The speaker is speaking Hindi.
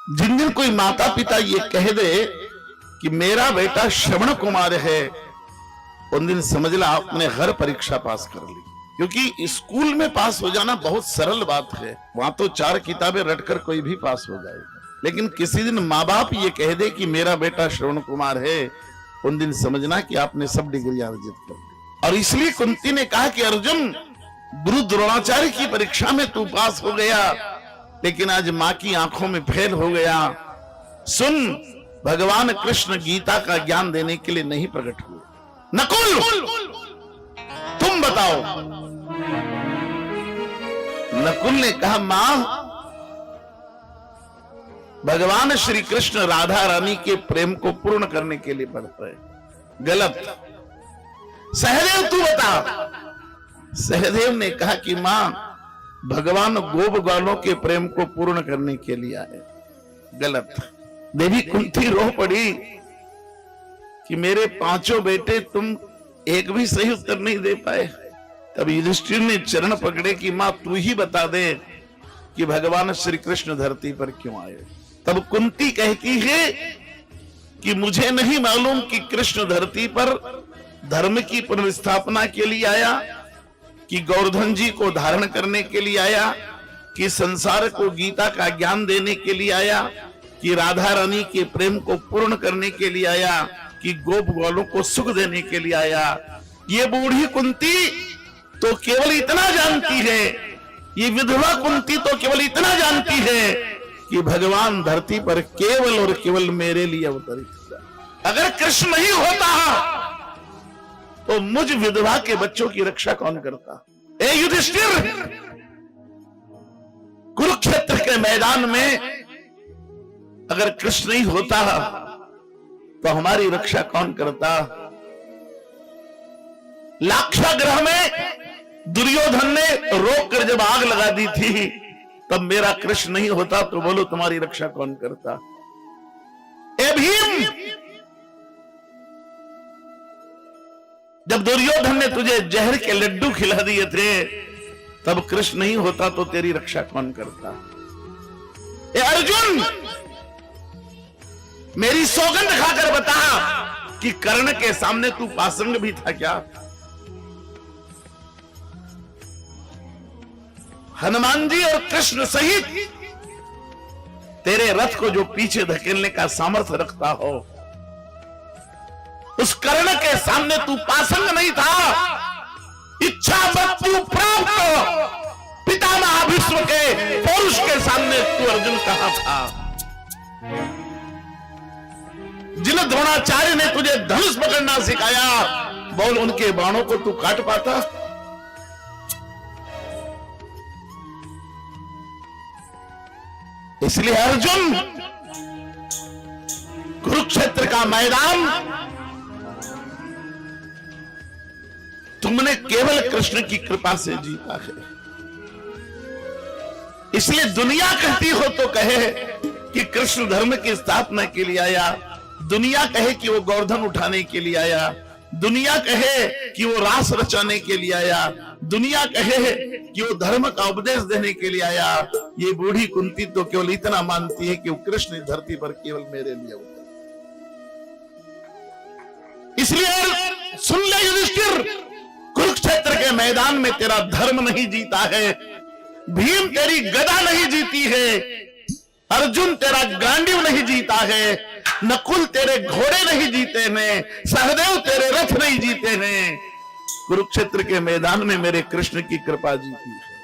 जिन दिन कोई माता पिता ये कह दे कि मेरा बेटा श्रवण कुमार है, उन दिन समझ ला आपने हर परीक्षा पास कर ली। क्योंकि स्कूल में पास हो जाना बहुत सरल बात है, वहां तो 4 किताबें रटकर कोई भी पास हो जाएगा। लेकिन किसी दिन माँ बाप ये कह दे कि मेरा बेटा श्रवण कुमार है, उन दिन समझना कि आपने सब डिग्रियां अर्जित कर ली। और इसलिए कुंती ने कहा कि अर्जुन, गुरु द्रोणाचार्य की परीक्षा में तू पास हो गया, लेकिन आज मां की आंखों में फेल हो गया। सुन, भगवान कृष्ण गीता का ज्ञान देने के लिए नहीं प्रकट हुए। नकुल, तुम बताओ। नकुल ने कहा, मां, भगवान श्री कृष्ण राधा रानी के प्रेम को पूर्ण करने के लिए पढ़ रहे। गलत। सहदेव तू बता। सहदेव ने कहा कि मां, भगवान गोप बालों के प्रेम को पूर्ण करने के लिए आए। गलत। देवी कुंती रो पड़ी कि मेरे 5 बेटे तुम एक भी सही उत्तर नहीं दे पाए। तब युधिष्ठिर ने चरण पकड़े कि मां तू ही बता दे कि भगवान श्री कृष्ण धरती पर क्यों आए। तब कुंती कहती है कि मुझे नहीं मालूम कि कृष्ण धरती पर धर्म की पुनर्स्थापना के लिए आया, कि गोवर्धन जी को धारण करने के लिए आया, कि संसार को गीता का ज्ञान देने के लिए आया, कि राधा रानी के प्रेम को पूर्ण करने के लिए आया, कि गोप ग्वालों को सुख देने के लिए आया। ये बूढ़ी कुंती तो केवल इतना जानती है, ये विधवा कुंती तो केवल इतना जानती है कि भगवान धरती पर केवल और केवल मेरे लिए अवतरित हुआ। अगर कृष्ण नहीं होता तो मुझ विधवा के बच्चों की रक्षा कौन करता। ए युधिष्ठिर, कुरुक्षेत्र के मैदान में अगर कृष्ण नहीं होता तो हमारी रक्षा कौन करता। लाक्षागृह में दुर्योधन ने रोक कर जब आग लगा दी थी, तब मेरा कृष्ण नहीं होता तो बोलो तुम्हारी रक्षा कौन करता। ए भीम, जब दुर्योधन ने तुझे जहर के लड्डू खिला दिए थे, तब कृष्ण नहीं होता तो तेरी रक्षा कौन करता। ए अर्जुन, मेरी सौगंध खाकर बता कि कर्ण के सामने तू पासंग भी था क्या। हनुमान जी और कृष्ण सहित तेरे रथ को जो पीछे धकेलने का सामर्थ्य रखता हो, उस कर्ण के सामने तू पासंग नहीं था। इच्छा मृत्यु प्राप्त पितामह भीष्म के पौरुष के सामने तू अर्जुन कहां था। जिन द्रोणाचार्य ने तुझे धनुष पकड़ना सिखाया, बोल उनके बाणों को तू काट पाता। इसलिए अर्जुन, कुरुक्षेत्र का मैदान तुमने केवल कृष्ण की कृपा से जीता है। इसलिए दुनिया कहती हो तो कहे कि कृष्ण धर्म की स्थापना के लिए आया, दुनिया कहे कि वो गोवर्धन उठाने के लिए आया, दुनिया कहे कि वो रास रचाने के लिए आया, दुनिया कहे कि वो धर्म का उपदेश देने के लिए आया, ये बूढ़ी कुंती तो केवल इतना मानती है कि वो कृष्ण धरती पर केवल मेरे लिए उतरे। इसलिए सुन ले युधिष्ठिर, कुरुक्षेत्र के मैदान में तेरा धर्म नहीं जीता है, भीम तेरी गदा नहीं जीती है, अर्जुन तेरा गांडीव नहीं जीता है, नकुल तेरे घोड़े नहीं जीते हैं, सहदेव तेरे रथ नहीं जीते हैं। कुरुक्षेत्र के मैदान में मेरे कृष्ण की कृपा जीती है।